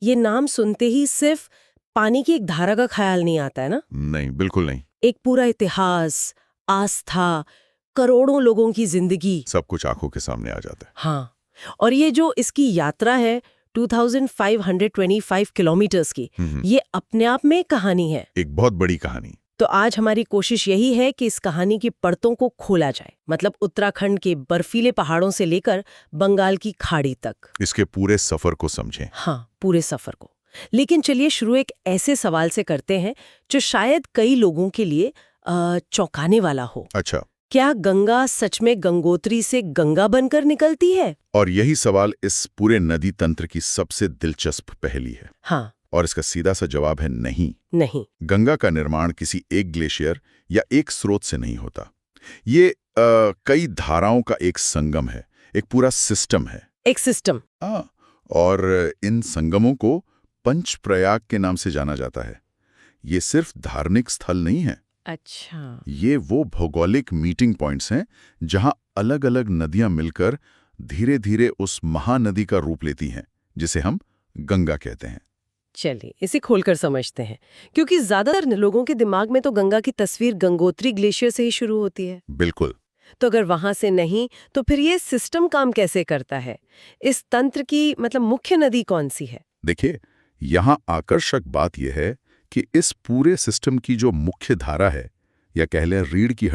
ये नाम सुनते ही सिर्फ पानी की एक धारा का ख्याल नहीं आता है ना। नहीं, बिल्कुल नहीं। एक पूरा इतिहास, आस्था, करोड़ों लोगों की जिंदगी, सब कुछ आंखों के सामने आ जाता है। हाँ। और ये जो इसकी यात्रा है 2525 किलोमीटर्स की, ये अपने आप में एक कहानी है, एक बहुत बड़ी कहानी। तो आज हमारी कोशिश यही है कि इस कहानी की परतों को खोला जाए, मतलब उत्तराखंड के बर्फीले पहाड़ों से लेकर बंगाल की खाड़ी तक, इसके पूरे सफर को समझें। हाँ, पूरे सफर को। लेकिन चलिए शुरू एक ऐसे सवाल से करते हैं जो शायद कई लोगों के लिए चौंकाने वाला हो। अच्छा। क्या गंगा सच में गंगोत्री से गंगा बनकर निकलती है? और यही सवाल इस पूरे नदी तंत्र की सबसे दिलचस्प पहेली है। हाँ। और इसका सीधा सा जवाब है नहीं। नहीं। गंगा का निर्माण किसी एक ग्लेशियर या एक स्रोत से नहीं होता। ये कई धाराओं का एक संगम है, एक पूरा सिस्टम है। एक सिस्टम। हाँ, और इन संगमों को पंचप्रयाग के नाम से जाना जाता है। ये सिर्फ धार्मिक स्थल नहीं है। अच्छा। ये वो भौगोलिक मीटिंग पॉइंट्स हैं जहां अलग अलग नदियां मिलकर धीरे धीरे उस महानदी का रूप लेती हैं, जिसे हम गंगा कहते हैं। चलिए इसे खोलकर समझते हैं, क्योंकि ज्यादातर लोगों के दिमाग में तो गंगा की तस्वीर गंगोत्री ग्लेशियर से ही शुरू होती है। बिल्कुल। तो अगर वहां से नहीं, तो फिर ये सिस्टम काम कैसे करता है? इस तंत्र की मतलब मुख्य नदी कौन सी है? देखिए, यहाँ आकर्षक बात यह है कि इस पूरे सिस्टम की जो मुख्य धारा है, या कह लें रीढ़ की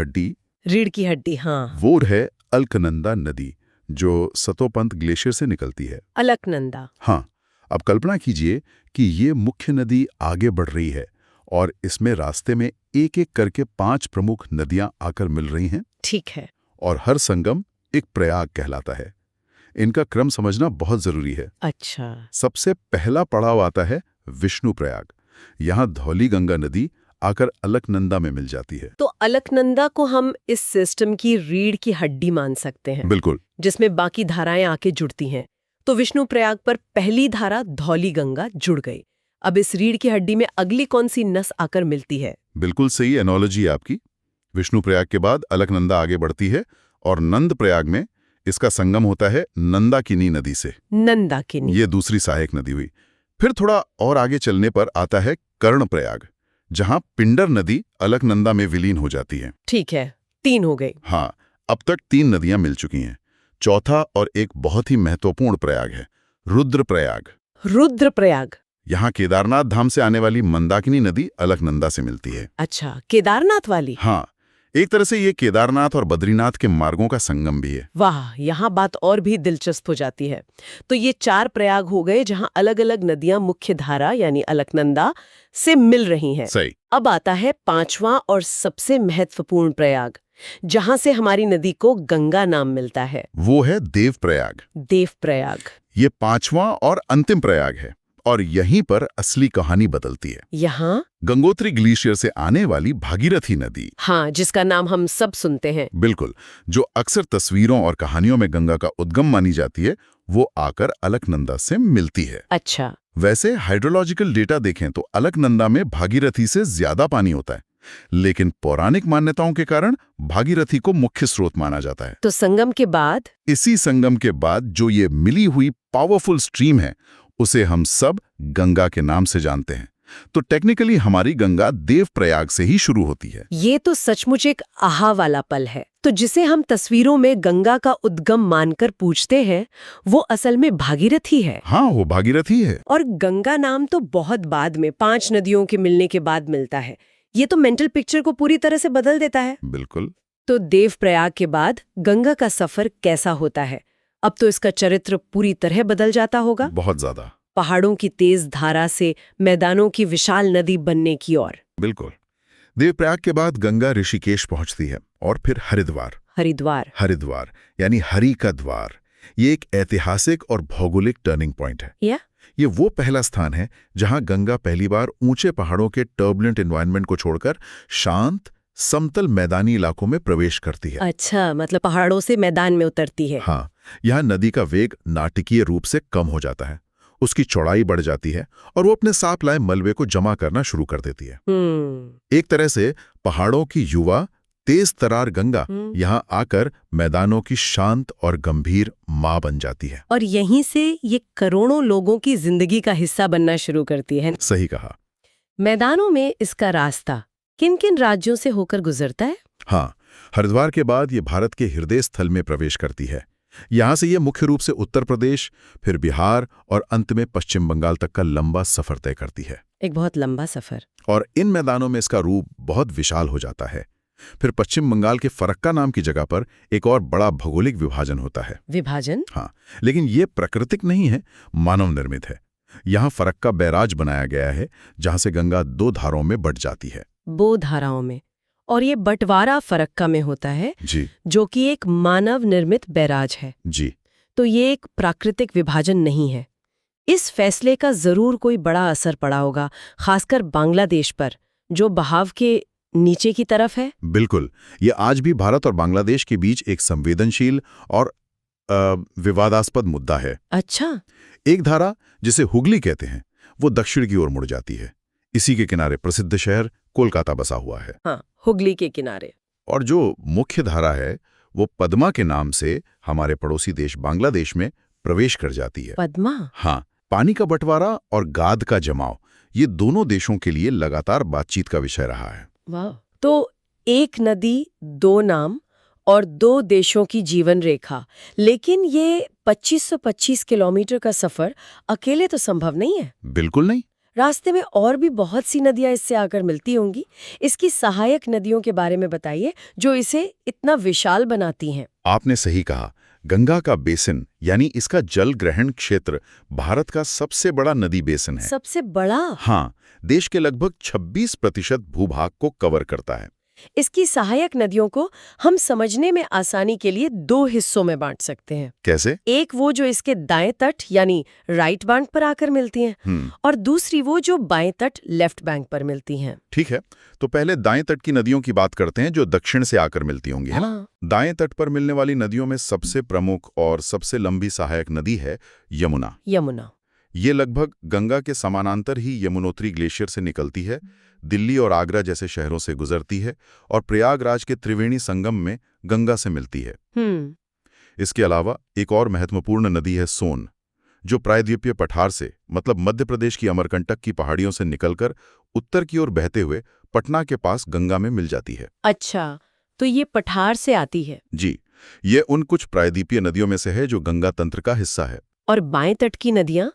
हड्डी, हाँ, वो है अलकनंदा नदी, जो सतोपंत ग्लेशियर से निकलती है। अलकनंदा। हाँ, अब कल्पना कीजिए कि ये मुख्य नदी आगे बढ़ रही है और इसमें रास्ते में एक एक करके 5 प्रमुख नदियां आकर मिल रही हैं। ठीक है। और हर संगम एक प्रयाग कहलाता है। इनका क्रम समझना बहुत जरूरी है। अच्छा। सबसे पहला पड़ाव आता है विष्णु प्रयाग। यहाँ धौली गंगा नदी आकर अलकनंदा में मिल जाती है। तो अलकनंदा को हम इस सिस्टम की रीढ़ की हड्डी मान सकते हैं। बिल्कुल। जिसमें बाकी धाराएं आके जुड़ती हैं। तो विष्णु प्रयाग पर पहली धारा धौली गंगा जुड़ गई। अब इस रीढ़ की हड्डी में अगली कौन सी नस आकर मिलती है? बिल्कुल सही एनोलॉजी है आपकी। विष्णु प्रयाग के बाद अलकनंदा आगे बढ़ती है और नंद प्रयाग में इसका संगम होता है नंदाकिनी नदी से। नंदाकिनी, ये दूसरी सहायक नदी हुई। फिर थोड़ा और आगे चलने पर आता है कर्ण प्रयाग, जहां पिंडर नदी अलकनंदा में विलीन हो जाती है। ठीक है, 3 हो गई। हाँ, अब तक 3 नदियां मिल चुकी हैं। चौथा और एक बहुत ही महत्वपूर्ण प्रयाग है रुद्रप्रयाग। रुद्रप्रयाग। यहाँ केदारनाथ धाम से आने वाली मंदाकिनी नदी अलकनंदा से मिलती है। अच्छा, केदारनाथ वाली। हाँ, एक तरह से ये केदारनाथ और बद्रीनाथ के मार्गों का संगम भी है। वाह, यहाँ बात और भी दिलचस्प हो जाती है। तो ये 4 प्रयाग हो गए जहाँ अलग अलग नदियां मुख्य धारा यानी अलकनंदा से मिल रही हैं। सही। अब आता है 5वां और सबसे महत्वपूर्ण प्रयाग, जहां से हमारी नदी को गंगा नाम मिलता है। वो है देवप्रयाग। देवप्रयाग। ये 5वां और अंतिम प्रयाग है और यहीं पर असली कहानी बदलती है। यहाँ गंगोत्री ग्लेशियर से आने वाली भागीरथी नदी, हाँ, जिसका नाम हम सब सुनते हैं। बिल्कुल, जो अक्सर तस्वीरों और कहानियों में गंगा का उद्गम मानी जाती है, वो आकर अलकनंदा से मिलती है। अच्छा। वैसे हाइड्रोलॉजिकल डेटा देखें तो अलकनंदा में भागीरथी से ज्यादा पानी होता है, लेकिन पौराणिक मान्यताओं के कारण भागीरथी को मुख्य स्रोत माना जाता है। तो संगम के बाद, इसी संगम के बाद जो ये मिली हुई पावरफुल स्ट्रीम है, उसे हम सब गंगा के नाम से जानते हैं। तो टेक्निकली हमारी गंगा देवप्रयाग से ही शुरू होती है। ये तो सचमुच एक आहा वाला पल है। तो जिसे हम तस्वीरों में गंगा का उद्गम मानकर पूछते हैं, वो असल में भागीरथी है। हाँ, वो भागीरथी है। और गंगा नाम तो बहुत बाद में 5 नदियों के मिलने के बाद मिलता है। ये तो मेंटल पिक्चर को पूरी तरह से बदल देता है। बिल्कुल। तो देवप्रयाग के बाद गंगा का सफर कैसा होता है? अब तो इसका चरित्र पूरी तरह बदल जाता होगा। बहुत ज्यादा। पहाड़ों की तेज धारा से मैदानों की विशाल नदी बनने की ओर। बिल्कुल। देवप्रयाग के बाद गंगा ऋषिकेश पहुंचती है और फिर हरिद्वार। हरिद्वार यानी हरि का द्वार। ये एक ऐतिहासिक और भौगोलिक टर्निंग पॉइंट है। ये वो पहला स्थान है जहां गंगा पहली बार ऊंचे पहाड़ों के टर्बुलेंट एनवायरनमेंट को छोड़कर शांत समतल मैदानी इलाकों में प्रवेश करती है। अच्छा, मतलब पहाड़ों से मैदान में उतरती है। हाँ, यहाँ नदी का वेग नाटकीय रूप से कम हो जाता है, उसकी चौड़ाई बढ़ जाती है और वो अपने साथ लाए मलबे को जमा करना शुरू कर देती है। एक तरह से पहाड़ों की युवा तेज तरार गंगा यहाँ आकर मैदानों की शांत और गंभीर माँ बन जाती है। और यहीं से ये करोड़ों लोगों की जिंदगी का हिस्सा बनना शुरू करती है। सही कहा। मैदानों में इसका रास्ता किन किन राज्यों से होकर गुजरता है? हाँ, हरिद्वार के बाद ये भारत के हृदय स्थल में प्रवेश करती है। यहाँ से ये मुख्य रूप से उत्तर प्रदेश, फिर बिहार और अंत में पश्चिम बंगाल तक का लंबा सफर तय करती है। एक बहुत लंबा सफर। और इन मैदानों में इसका रूप बहुत विशाल हो जाता है। फिर पश्चिम बंगाल के फरक्का नाम की जगह पर एक और बड़ा भौगोलिक विभाजन होता है। विभाजन? हाँ, लेकिन ये प्राकृतिक नहीं है, मानव निर्मित है। यहाँ फरक्का बैराज बनाया गया है, जहाँ से गंगा 2 धाराओं में बट जाती है। 2 धाराओं में। और ये बंटवारा फरक्का में होता है जी, जो कि एक मानव निर्मित बैराज है। जी, तो ये एक प्राकृतिक विभाजन नहीं है। इस फैसले का जरूर कोई बड़ा असर पड़ा होगा, खासकर बांग्लादेश पर, जो बहाव के नीचे की तरफ है। बिल्कुल, ये आज भी भारत और बांग्लादेश के बीच एक संवेदनशील और विवादास्पद मुद्दा है। अच्छा। एक धारा, जिसे हुगली कहते हैं, वो दक्षिण की ओर मुड़ जाती है। इसी के किनारे प्रसिद्ध शहर कोलकाता बसा हुआ है। हाँ, हुगली के किनारे। और जो मुख्य धारा है वो पद्मा के नाम से हमारे पड़ोसी देश बांग्लादेश में प्रवेश कर जाती है। पद्मा? हाँ, पानी का बंटवारा और गाद का जमाव, ये दोनों देशों के लिए लगातार बातचीत का विषय रहा है। वाह। तो एक नदी, 2 नाम और 2 देशों की जीवन रेखा। लेकिन ये 2525 किलोमीटर का सफर अकेले तो संभव नहीं है। बिल्कुल नहीं। रास्ते में और भी बहुत सी नदियां इससे आकर मिलती होंगी। इसकी सहायक नदियों के बारे में बताइए, जो इसे इतना विशाल बनाती हैं। आपने सही कहा। गंगा का बेसिन यानी इसका जल ग्रहण क्षेत्र भारत का सबसे बड़ा नदी बेसिन है। सबसे बड़ा? हाँ, देश के लगभग 26% भूभाग को कवर करता है। इसकी सहायक नदियों को हम समझने में आसानी के लिए 2 हिस्सों में बांट सकते हैं। कैसे? एक वो जो इसके दाएं तट यानी राइट बैंक पर आकर मिलती हैं, और दूसरी वो जो बाएं तट लेफ्ट बैंक पर मिलती हैं। ठीक है, तो पहले दाएं तट की नदियों की बात करते हैं, जो दक्षिण से आकर मिलती होंगी, है ना? दाएं तट पर मिलने वाली नदियों में सबसे प्रमुख और सबसे लंबी सहायक नदी है यमुना। यमुना ये लगभग गंगा के समानांतर ही यमुनोत्री ग्लेशियर से निकलती है, दिल्ली और आगरा जैसे शहरों से गुजरती है और प्रयागराज के त्रिवेणी संगम में गंगा से मिलती है। इसके अलावा एक और महत्वपूर्ण नदी है सोन, जो प्रायद्वीपीय पठार से, मतलब मध्य प्रदेश की अमरकंटक की पहाड़ियों से निकलकर उत्तर की ओर बहते हुए पटना के पास गंगा में मिल जाती है। अच्छा, तो ये पठार से आती है? जी, ये उन कुछ प्रायद्वीपीय नदियों में से है जो गंगा तंत्र का हिस्सा है। और बाएं तट की नदियां,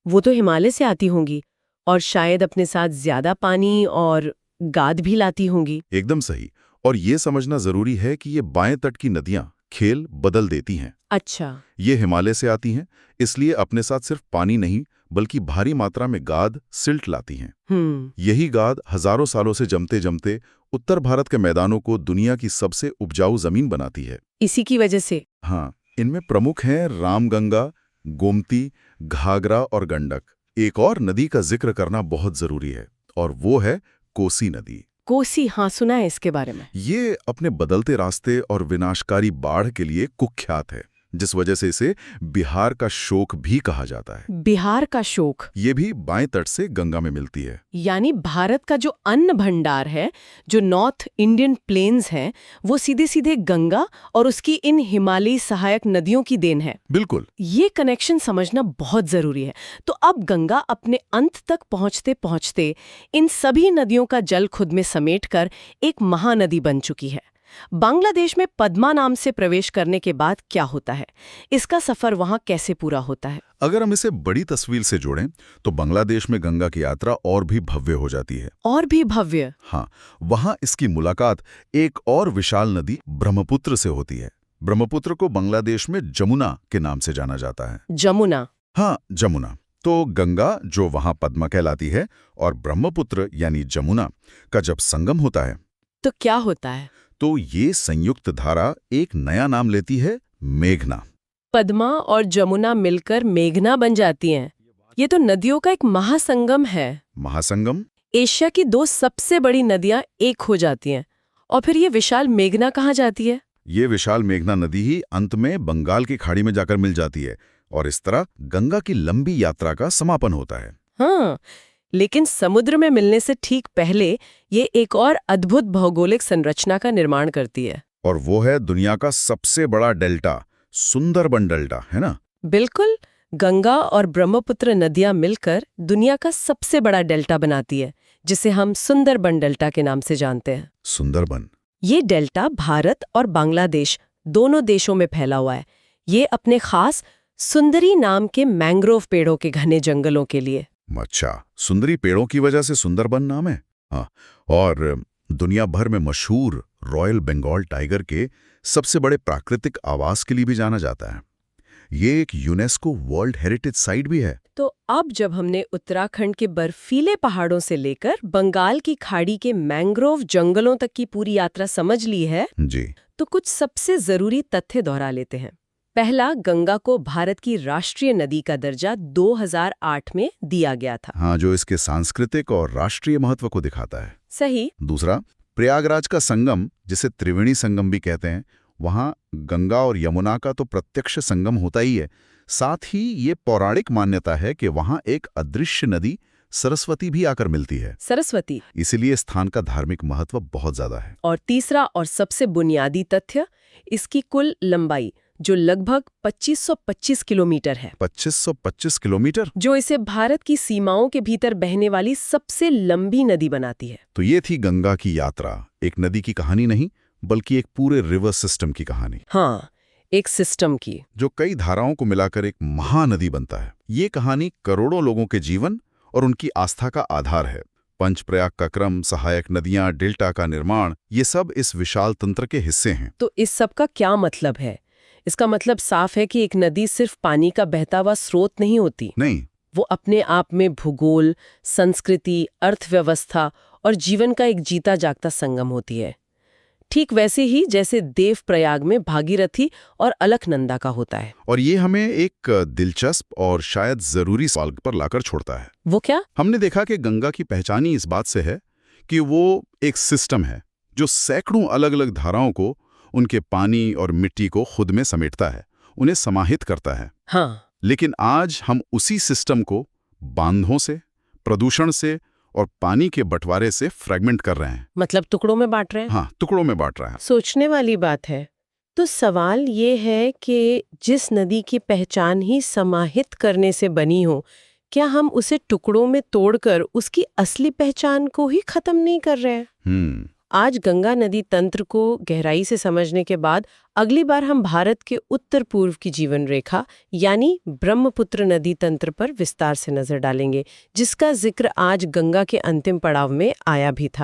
वो तो हिमालय से आती होंगी और शायद अपने साथ ज्यादा पानी और गाद भी लाती होंगी। एकदम सही। और ये समझना जरूरी है कि ये बाएं तट की नदियां खेल बदल देती हैं। अच्छा। ये हिमालय से आती हैं, इसलिए अपने साथ सिर्फ पानी नहीं बल्कि भारी मात्रा में गाद, सिल्ट लाती हैं। यही गाद हजारों सालों से जमते जमते उत्तर भारत के मैदानों को दुनिया की सबसे उपजाऊ जमीन बनाती है। इसी की वजह से? हाँ, इनमें प्रमुख हैं रामगंगा, गोमती, घाघरा और गंडक। एक और नदी का जिक्र करना बहुत जरूरी है और वो है कोसी नदी। कोसी? हाँ, सुना है इसके बारे में। ये अपने बदलते रास्ते और विनाशकारी बाढ़ के लिए कुख्यात है, जिस वजह से इसे बिहार का शोक भी कहा जाता है। बिहार का शोक? ये भी बाएं तट से गंगा में मिलती है। यानी भारत का जो अन्न भंडार है, जो नॉर्थ इंडियन प्लेन्स हैं, वो सीधे सीधे गंगा और उसकी इन हिमालयी सहायक नदियों की देन है। बिल्कुल। ये कनेक्शन समझना बहुत जरूरी है। तो अब गंगा अपने अंत तक पहुंचते पहुंचते इन सभी नदियों का जल खुद में समेटकर एक महानदी बन चुकी है। बांग्लादेश में पद्मा नाम से प्रवेश करने के बाद क्या होता है? इसका सफर वहां कैसे पूरा होता है? अगर हम इसे बड़ी तस्वीर से जोड़ें तो बांग्लादेश में गंगा की यात्रा और भी भव्य हो जाती है। और भी भव्य? हाँ, वहां इसकी मुलाकात एक और विशाल नदी ब्रह्मपुत्र से होती है। ब्रह्मपुत्र को बांग्लादेश में जमुना के नाम से जाना जाता है। जमुना? हाँ, जमुना। तो गंगा, जो वहां पद्मा कहलाती है, और ब्रह्मपुत्र यानी जमुना का जब संगम होता है तो क्या होता है? तो ये संयुक्त धारा एक नया नाम लेती है, मेघना। पद्मा और जमुना मिलकर मेघना बन जाती हैं। ये तो नदियों का एक महासंगम है। महासंगम? एशिया की 2 सबसे बड़ी नदियां एक हो जाती हैं। और फिर ये विशाल मेघना कहाँ जाती है? ये विशाल मेघना नदी ही अंत में बंगाल की खाड़ी में जाकर मिल जाती है और इस तरह गंगा की लंबी यात्रा का समापन होता है। हाँ, लेकिन समुद्र में मिलने से ठीक पहले ये एक और अद्भुत भौगोलिक संरचना का निर्माण करती है। और वो है दुनिया का सबसे बड़ा डेल्टा, सुंदरबन डेल्टा, है ना? बिल्कुल। गंगा और ब्रह्मपुत्र नदियां मिलकर दुनिया का सबसे बड़ा डेल्टा बनाती है, जिसे हम सुंदरबन डेल्टा के नाम से जानते हैं। सुंदरबन। ये डेल्टा भारत और बांग्लादेश दोनों देशों में फैला हुआ है। ये अपने खास सुंदरी नाम के मैंग्रोव पेड़ों के घने जंगलों के लिए। अच्छा, सुंदरी पेड़ों की वजह से सुंदरबन नाम है। हाँ, और दुनिया भर में मशहूर रॉयल बंगाल टाइगर के सबसे बड़े प्राकृतिक आवास के लिए भी जाना जाता है। ये एक यूनेस्को वर्ल्ड हेरिटेज साइट भी है। तो अब जब हमने उत्तराखंड के बर्फीले पहाड़ों से लेकर बंगाल की खाड़ी के मैंग्रोव जंगलों तक की पूरी यात्रा समझ ली है जी, तो कुछ सबसे जरूरी तथ्य दोहरा लेते हैं। पहला, गंगा को भारत की राष्ट्रीय नदी का दर्जा 2008 में दिया गया था। हाँ, जो इसके सांस्कृतिक और राष्ट्रीय महत्व को दिखाता है। सही। दूसरा, प्रयागराज का संगम, जिसे त्रिवेणी संगम भी कहते हैं, वहाँ गंगा और यमुना का तो प्रत्यक्ष संगम होता ही है, साथ ही ये पौराणिक मान्यता है कि वहाँ एक अदृश्य नदी सरस्वती भी आकर मिलती है। सरस्वती। इसीलिए स्थान का धार्मिक महत्व बहुत ज्यादा है। और तीसरा और सबसे बुनियादी तथ्य, इसकी कुल लंबाई जो लगभग 2525 किलोमीटर है। 2525 किलोमीटर, जो इसे भारत की सीमाओं के भीतर बहने वाली सबसे लंबी नदी बनाती है। तो ये थी गंगा की यात्रा, एक नदी की कहानी नहीं बल्कि एक पूरे रिवर सिस्टम की कहानी। हाँ, एक सिस्टम की, जो कई धाराओं को मिलाकर एक महानदी बनता है। ये कहानी करोड़ों लोगों के जीवन और उनकी आस्था का आधार है। पंचप्रयाग का क्रम, सहायक नदियां, डेल्टा का निर्माण, ये सब इस विशाल तंत्र के हिस्से हैं। तो इस सब का क्या मतलब है? इसका मतलब साफ है कि एक नदी सिर्फ पानी का बहता हुआ स्रोत नहीं होती। नहीं, वो अपने आप में भूगोल, संस्कृति, अर्थव्यवस्था और जीवन का एक जीता जागता संगम होती है। ठीक वैसे ही जैसे देवप्रयाग में भागीरथी और अलकनंदा का होता है। और ये हमें एक दिलचस्प और शायद जरूरी सवाल पर लाकर छोड़ता है। वो क्या? हमने देखा कि गंगा की पहचान ही इस बात से है कि वो एक सिस्टम है जो सैकड़ों अलग अलग धाराओं को, उनके पानी और मिट्टी को खुद में समेटता है, उन्हें समाहित करता है। हाँ। लेकिन आज हम उसी सिस्टम को बांधों से, प्रदूषण से और पानी के बंटवारे से फ्रैगमेंट कर रहे हैं। मतलब टुकड़ों में बांट रहे हैं। हाँ, टुकड़ों में बांट रहे हैं। सोचने वाली बात है। तो सवाल ये है कि जिस नदी की पहचान ही समाहित करने से बनी हो, क्या हम उसे टुकड़ों में तोड़कर उसकी असली पहचान को ही खत्म नहीं कर रहे हैं? आज गंगा नदी तंत्र को गहराई से समझने के बाद अगली बार हम भारत के उत्तर पूर्व की जीवन रेखा यानी ब्रह्मपुत्र नदी तंत्र पर विस्तार से नजर डालेंगे, जिसका जिक्र आज गंगा के अंतिम पड़ाव में आया भी था।